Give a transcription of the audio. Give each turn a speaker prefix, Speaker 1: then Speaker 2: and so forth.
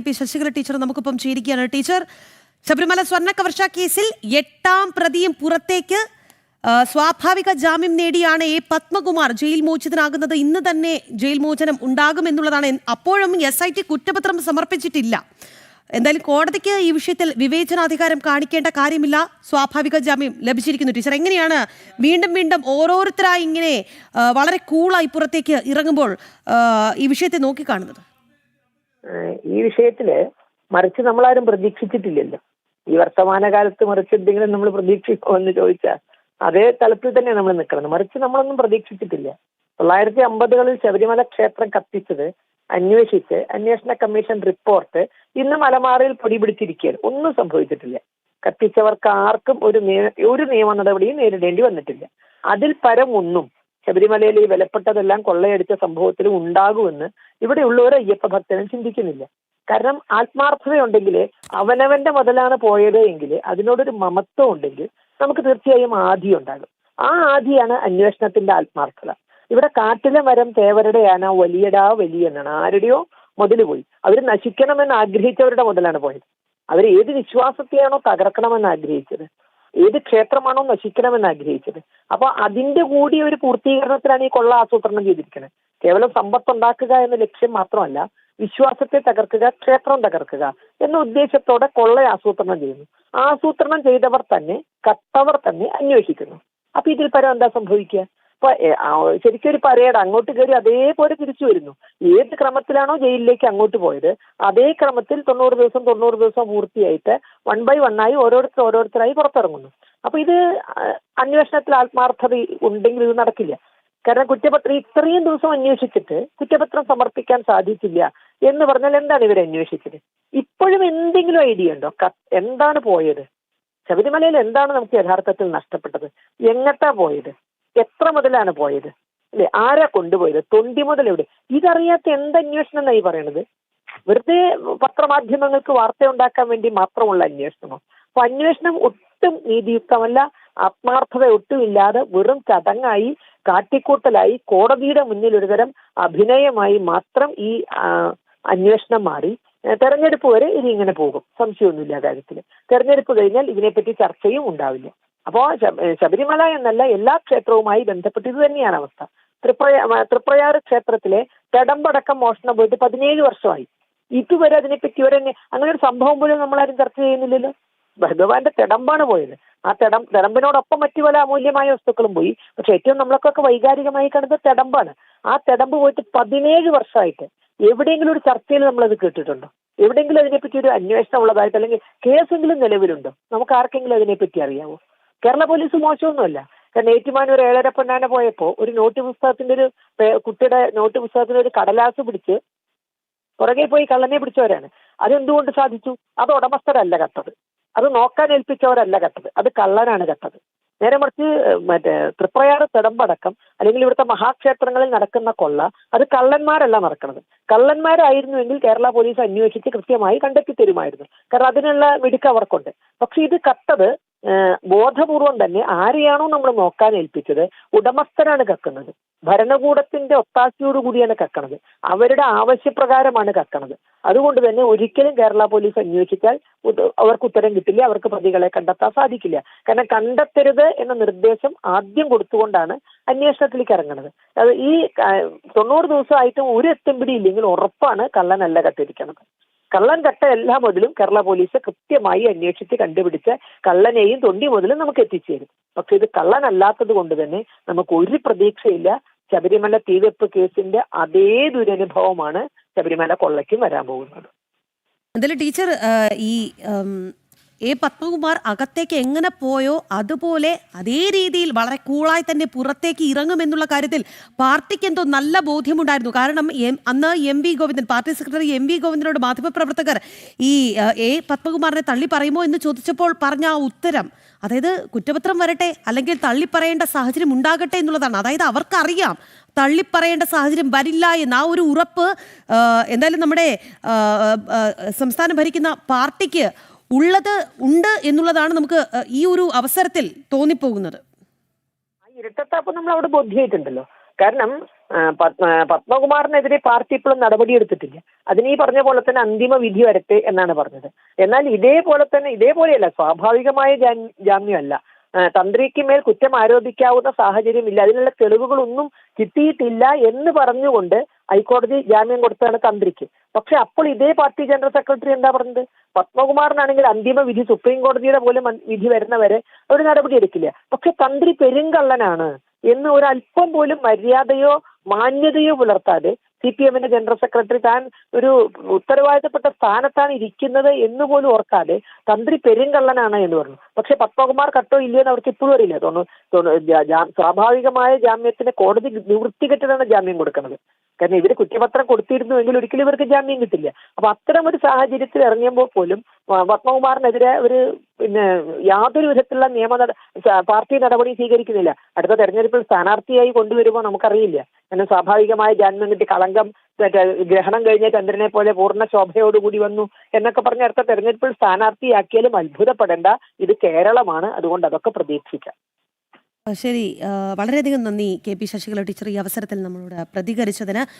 Speaker 1: P Sasikala teacher നമുക്കൊപ്പം ചേരുകയാണ്. Teacher, Sabarimala സ്വർണ്ണ കവർച്ചാ കേസിൽ 8ാം പ്രതിയും പുറത്തേക്ക് സ്വാഭാവിക ജാമ്യം നേടിയാണ് എ പത്മകുമാർ ജയിൽ മോചിതനാകുന്നത്. ഇന്ന് തന്നെ ജയിൽ മോചനം ഉണ്ടാകുമെന്നുള്ളതാണ്. അപ്പോഴും SIT കുറ്റപത്രം സമർപ്പിച്ചിട്ടില്ല. എന്തായാലും കോടതിക്ക് ഈ വിഷയത്തിൽ വിവേചനാധികാരം കാണിക്കേണ്ട കാര്യമില്ല. സ്വാഭാവിക ജാമ്യം ലഭിച്ചിരിക്കുന്നു. ടീച്ചർ, എങ്ങനെയാണ് വീണ്ടും വീണ്ടും ഓരോരുത്തരായി ഇങ്ങനെ വളരെ കൂളായി പുറത്തേക്ക് ഇറങ്ങുമ്പോൾ ഈ വിഷയത്തെ നോക്കിക്കാണുന്നത്?
Speaker 2: ഈ വിഷയത്തില് മറിച്ച് നമ്മളാരും പ്രതീക്ഷിച്ചിട്ടില്ലല്ലോ. ഈ വർത്തമാനകാലത്ത് മറിച്ച് എന്തെങ്കിലും നമ്മൾ പ്രതീക്ഷിക്കുമെന്ന് ചോദിച്ചാൽ അതേ തലത്തിൽ തന്നെ നമ്മൾ നിൽക്കണം. മറിച്ച് നമ്മളൊന്നും പ്രതീക്ഷിച്ചിട്ടില്ല. 1950-കളിൽ ശബരിമല ക്ഷേത്രം കത്തിച്ചത് അന്വേഷിച്ച് അന്വേഷണ കമ്മീഷൻ റിപ്പോർട്ട് ഇന്ന് മലമാറിൽ പൊടി പിടിച്ചിരിക്കുകയാണ്. ഒന്നും സംഭവിച്ചിട്ടില്ല. കത്തിച്ചവർക്ക് ആർക്കും ഒരു നിയമ നടപടിയും നേരിടേണ്ടി വന്നിട്ടില്ല. അതിൽ പരം ഒന്നും ശബരിമലയിൽ ഈ വിലപ്പെട്ടതെല്ലാം കൊള്ളയടിച്ച സംഭവത്തിൽ ഉണ്ടാകുമെന്ന് ഇവിടെയുള്ളവർ അയ്യപ്പ ഭക്തനും ചിന്തിക്കുന്നില്ല. കാരണം ആത്മാർത്ഥതയുണ്ടെങ്കിൽ അവനവന്റെ മുതലാണ് പോയത് എങ്കിൽ അതിനോടൊരു മമത്വം ഉണ്ടെങ്കിൽ നമുക്ക് തീർച്ചയായും ആധി ഉണ്ടാകും. ആ ആധിയാണ് അന്വേഷണത്തിന്റെ ആത്മാർത്ഥത. ഇവിടെ കാട്ടിലെ മരം തേവരുടെ ആന വലിയടാ വലിയ എന്നാണ്. ആരുടെയോ മുതൽ പോയി. അവർ നശിക്കണമെന്ന് ആഗ്രഹിച്ചവരുടെ മുതലാണ് പോയത്. അവർ ഏത് വിശ്വാസത്തെയാണോ തകർക്കണമെന്ന് ആഗ്രഹിച്ചത്, ഏത് ക്ഷേത്രമാണോ നശിക്കണമെന്ന് ആഗ്രഹിച്ചത്, അപ്പൊ അതിന്റെ കൂടി ഒരു പൂർത്തീകരണത്തിലാണ് ഈ കൊള്ള ആസൂത്രണം ചെയ്തിരിക്കുന്നത്. കേവലം സമ്പത്തുണ്ടാക്കുക എന്ന ലക്ഷ്യം മാത്രമല്ല, വിശ്വാസത്തെ തകർക്കുക, ക്ഷേത്രം തകർക്കുക എന്ന ഉദ്ദേശത്തോടെ കൊള്ള ആസൂത്രണം ചെയ്യുന്നു. ആസൂത്രണം ചെയ്തവർ തന്നെ, കത്തവർ തന്നെ അന്വേഷിക്കുന്നു. അപ്പൊ ഇതിൽ പരം എന്താ സംഭവിക്കുക? അപ്പൊ ശരിക്കും ഒരു പരേഡ് അങ്ങോട്ട് കയറി അതേപോലെ തിരിച്ചു വരുന്നു. ഏത് ക്രമത്തിലാണോ ജയിലിലേക്ക് അങ്ങോട്ട് പോയത് അതേ ക്രമത്തിൽ 90 ദിവസം പൂർത്തിയായിട്ട് 1 by 1 ആയി ഓരോരുത്തരായി പുറത്തിറങ്ങുന്നു. അപ്പൊ ഇത് അന്വേഷണത്തിൽ ആത്മാർത്ഥത ഉണ്ടെങ്കിൽ ഇത് നടക്കില്ല. കാരണം കുറ്റപത്രം ഇത്രയും ദിവസം അന്വേഷിച്ചിട്ട് കുറ്റപത്രം സമർപ്പിക്കാൻ സാധിച്ചില്ല എന്ന് പറഞ്ഞാൽ എന്താണ് ഇവർ അന്വേഷിച്ചത്? ഇപ്പോഴും എന്തെങ്കിലും ഐഡിയ ഉണ്ടോ? എന്താണ് പോയത്? ശബരിമലയിൽ എന്താണ് നമുക്ക് യഥാർത്ഥത്തിൽ നഷ്ടപ്പെട്ടത്? എങ്ങട്ടാ പോയത്? എത്ര മുതലാണ് പോയത്? അല്ലെ, ആരാ കൊണ്ടുപോയത്? തൊണ്ടി മുതൽ എവിടെ? ഇതറിയാത്ത എന്തന്വേഷണം എന്നായി പറയണത്? വെറുതെ പത്രമാധ്യമങ്ങൾക്ക് വാർത്ത ഉണ്ടാക്കാൻ വേണ്ടി മാത്രമുള്ള അന്വേഷണമോ? അപ്പൊ അന്വേഷണം ഒട്ടും നീതിയുക്തമല്ല, ആത്മാർത്ഥത ഒട്ടുമില്ലാതെ വെറും ചടങ്ങായി, കാട്ടിക്കൂട്ടലായി, കോടതിയുടെ മുന്നിൽ ഒരുതരം അഭിനയമായി മാത്രം ഈ അന്വേഷണം മാറി. തെരഞ്ഞെടുപ്പ് വരെ ഇനി ഇങ്ങനെ പോകും, സംശയമൊന്നുമില്ല കാര്യത്തിൽ. തെരഞ്ഞെടുപ്പ് കഴിഞ്ഞാൽ ഇതിനെപ്പറ്റി ചർച്ചയും ഉണ്ടാവില്ല. അപ്പോ ശബരിമല എന്നല്ല, എല്ലാ ക്ഷേത്രവുമായി ബന്ധപ്പെട്ട് ഇത് തന്നെയാണ് അവസ്ഥ. തൃപ്രയാർ ക്ഷേത്രത്തിലെ തിടമ്പടക്കം മോഷണം പോയിട്ട് 17 വർഷമായി. ഇതുവരെ അതിനെപ്പറ്റി അങ്ങനെ ഒരു സംഭവം പോലും നമ്മളാരും ചർച്ച ചെയ്യുന്നില്ലല്ലോ. ഭഗവാന്റെ തിടമ്പാണ് പോയത്. ആ തിടമ്പിനോടൊപ്പം മറ്റു പല അമൂല്യമായ വസ്തുക്കളും പോയി. പക്ഷെ ഏറ്റവും നമ്മളൊക്കെ വൈകാരികമായി കാണുന്നത് തിടമ്പാണ്. ആ തിടമ്പ് പോയിട്ട് 17 വർഷമായിട്ട് എവിടെയെങ്കിലും ഒരു ചർച്ചയിൽ നമ്മളത് കേട്ടിട്ടുണ്ടോ? എവിടെയെങ്കിലും അതിനെപ്പറ്റി ഒരു അന്വേഷണം ഉള്ളതായിട്ട് അല്ലെങ്കിൽ കേസെങ്കിലും നിലവിലുണ്ടോ? നമുക്ക് ആർക്കെങ്കിലും അതിനെപ്പറ്റി അറിയാവോ? കേരള പോലീസ് മോശമൊന്നുമല്ല. കാരണം ഏറ്റുമാനൂർ 7.5 പൊന്നാന പോയപ്പോ ഒരു നോട്ട് പുസ്തകത്തിന്റെ കുട്ടിയുടെ നോട്ട് പുസ്തകത്തിന്റെ ഒരു കടലാസ് പിടിച്ച് പുറകെ പോയി കള്ളനെ പിടിച്ചവരാണ്. അതെന്തുകൊണ്ട് സാധിച്ചു? അത് ഉടമസ്ഥരല്ല കട്ടത്, അത് നോക്കാൻ ഏൽപ്പിച്ചവരല്ല കട്ടത്, അത് കള്ളനാണ് കട്ടത്. നേരെ മറിച്ച് തൃപ്രയാർ തിടമ്പടക്കം അല്ലെങ്കിൽ ഇവിടുത്തെ മഹാക്ഷേത്രങ്ങളിൽ നടക്കുന്ന കൊള്ള അത് കള്ളന്മാരല്ല നടക്കുന്നത്. കള്ളന്മാരായിരുന്നുവെങ്കിൽ കേരള പോലീസ് അന്വേഷിച്ച് കൃത്യമായി കണ്ടെത്തി തരുമായിരുന്നു. കാരണം അതിനുള്ള മിടുക്ക് അവർക്കുണ്ട്. പക്ഷെ ഇത് കത്തത് ബോധപൂർവം തന്നെ ആരെയാണോ നമ്മൾ നോക്കാൻ ഏൽപ്പിച്ചത് ഉടമസ്ഥരാണ് കക്കുന്നത്. ഭരണകൂടത്തിന്റെ ഒത്താശയോടുകൂടിയാണ് കക്കണത്. അവരുടെ ആവശ്യപ്രകാരമാണ് കക്കണത്. അതുകൊണ്ട് തന്നെ ഒരിക്കലും കേരള പോലീസ് അന്വേഷിച്ചാൽ അവർക്ക് ഉത്തരം കിട്ടില്ല, അവർക്ക് പ്രതികളെ കണ്ടെത്താൻ സാധിക്കില്ല. കാരണം കണ്ടെത്തരുത് എന്ന നിർദ്ദേശം ആദ്യം കൊടുത്തുകൊണ്ടാണ് അന്വേഷണത്തിലേക്ക് ഇറങ്ങുന്നത്. അത് ഈ 90 ദിവസമായിട്ടും ഒരു എത്തുംപിടി ഇല്ലെങ്കിൽ ഉറപ്പാണ് കള്ളനല്ല കട്ടിരിക്കണത്. കള്ളൻ കട്ട എല്ലാ മുതലും കേരള പോലീസ് കൃത്യമായി അന്വേഷിച്ച് കണ്ടുപിടിച്ച് കള്ളനെയും തൊണ്ടി മുതലും നമുക്ക് എത്തിച്ചു തരും. പക്ഷെ ഇത് കള്ളനല്ലാത്തത് കൊണ്ട് തന്നെ നമുക്ക് ഒരു പ്രതീക്ഷയില്ല. ശബരിമല തീവെപ്പ് കേസിന്റെ അതേ ദുരനുഭവമാണ് ശബരിമല കൊള്ളയ്ക്കും വരാൻ പോകുന്നത്.
Speaker 1: എന്തായാലും ടീച്ചർ, ഈ എ പത്മകുമാർ അകത്തേക്ക് എങ്ങനെ പോയോ അതുപോലെ അതേ രീതിയിൽ വളരെ കൂളായി തന്നെ പുറത്തേക്ക് ഇറങ്ങുമെന്നുള്ള കാര്യത്തിൽ പാർട്ടിക്ക് എന്തോ നല്ല ബോധ്യമുണ്ടായിരുന്നു. കാരണം അന്ന് MV Govindan, party secretary MV ഗോവിന്ദനോട് മാധ്യമപ്രവർത്തകർ ഈ എ പത്മകുമാറിനെ തള്ളി പറയുമോ എന്ന് ചോദിച്ചപ്പോൾ പറഞ്ഞ ആ ഉത്തരം, അതായത് കുറ്റപത്രം വരട്ടെ അല്ലെങ്കിൽ തള്ളിപ്പറയേണ്ട സാഹചര്യം ഉണ്ടാകട്ടെ എന്നുള്ളതാണ്. അതായത് അവർക്കറിയാം തള്ളിപ്പറയേണ്ട സാഹചര്യം വരില്ല എന്ന ആ ഒരു ഉറപ്പ് എന്തായാലും നമ്മുടെ സംസ്ഥാനം ഭരിക്കുന്ന പാർട്ടിക്ക് ഉണ്ട് എന്നുള്ളതാണ് നമുക്ക് ഈ ഒരു അവസരത്തിൽ തോന്നിപ്പോകുന്നത്.
Speaker 2: ഇരട്ടത്താപ്പ് നമ്മൾ അവിടെ ബോധ്യമായിട്ടുണ്ടല്ലോ. കാരണം പത്മകുമാറിനെതിരെ പാർട്ടി ഇപ്പോഴും നടപടിയെടുത്തിട്ടില്ല. അതിന് ഈ പറഞ്ഞ പോലെ തന്നെ അന്തിമ വിധി വരട്ടെ എന്നാണ് പറഞ്ഞത്. എന്നാൽ ഇതേപോലെയല്ല, സ്വാഭാവികമായ ജാമ്യമല്ല. തന്ത്രിക്ക് മേൽ കുറ്റം ആരോപിക്കാവുന്ന സാഹചര്യമില്ല, അതിനുള്ള തെളിവുകളൊന്നും കിട്ടിയിട്ടില്ല എന്ന് പറഞ്ഞുകൊണ്ട് ഹൈക്കോടതി ജാമ്യം കൊടുത്തതാണ് തന്ത്രിക്ക്. പക്ഷെ അപ്പോൾ ഇതേ പാർട്ടി ജനറൽ സെക്രട്ടറി എന്താ പറഞ്ഞത്? പത്മകുമാറിനാണെങ്കിൽ അന്തിമ വിധി സുപ്രീം കോടതിയുടെ പോലും വിധി വരുന്നവരെ ഒരു നടപടി എടുക്കില്ല. പക്ഷെ തന്ത്രി പെരുങ്കള്ളനാണ് എന്ന് ഒരല്പം പോലും മര്യാദയോ മാന്യതയോ പുലർത്താതെ CPM ജനറൽ സെക്രട്ടറി താൻ ഒരു ഉത്തരവാദിത്തപ്പെട്ട സ്ഥാനത്താണ് ഇരിക്കുന്നത് എന്ന് പോലും ഓർക്കാതെ തന്ത്രി പെരുങ്കള്ളനാണ് എന്ന് പറഞ്ഞു. പക്ഷെ പത്മകുമാർ കട്ടോ ഇല്ലയോ എന്ന് അവർക്ക് ഇപ്പോഴും അറിയില്ല. സ്വാഭാവികമായ ജാമ്യത്തിന് കോടതി നിവൃത്തികെട്ടിലാണ് ജാമ്യം കൊടുക്കുന്നത്. കാരണം ഇവര് കുറ്റപത്രം കൊടുത്തിരുന്നുവെങ്കിൽ ഒരിക്കലും ഇവർക്ക് ജാമ്യം കിട്ടില്ല. അപ്പൊ അത്തരം ഒരു സാഹചര്യത്തിൽ ഇറങ്ങിയപ്പോൾ പോലും പത്മകുമാറിനെതിരെ ഒരു യാതൊരു വിധത്തിലുള്ള പാർട്ടി നടപടി സ്വീകരിക്കുന്നില്ല. അടുത്ത തെരഞ്ഞെടുപ്പിൽ സ്ഥാനാർത്ഥിയായി കൊണ്ടുവരുമ്പോൾ നമുക്കറിയില്ല. കാരണം സ്വാഭാവികമായ ജാമ്യം കിട്ടി കളങ്കം ഗ്രഹണം കഴിഞ്ഞ ചന്ദ്രനെ പോലെ പൂർണ്ണ ശോഭയോടുകൂടി വന്നു എന്നൊക്കെ പറഞ്ഞ അടുത്ത തെരഞ്ഞെടുപ്പിൽ സ്ഥാനാർത്ഥിയാക്കിയാലും അത്ഭുതപ്പെടേണ്ട. ഇത് കേരളമാണ്, അതുകൊണ്ട് അതൊക്കെ പ്രതീക്ഷിക്കാം.
Speaker 1: ശരി, വളരെയധികം നന്ദി KP ശശികല ടീച്ചർ ഈ അവസരത്തിൽ നമ്മളോട് പ്രതികരിച്ചതിന്.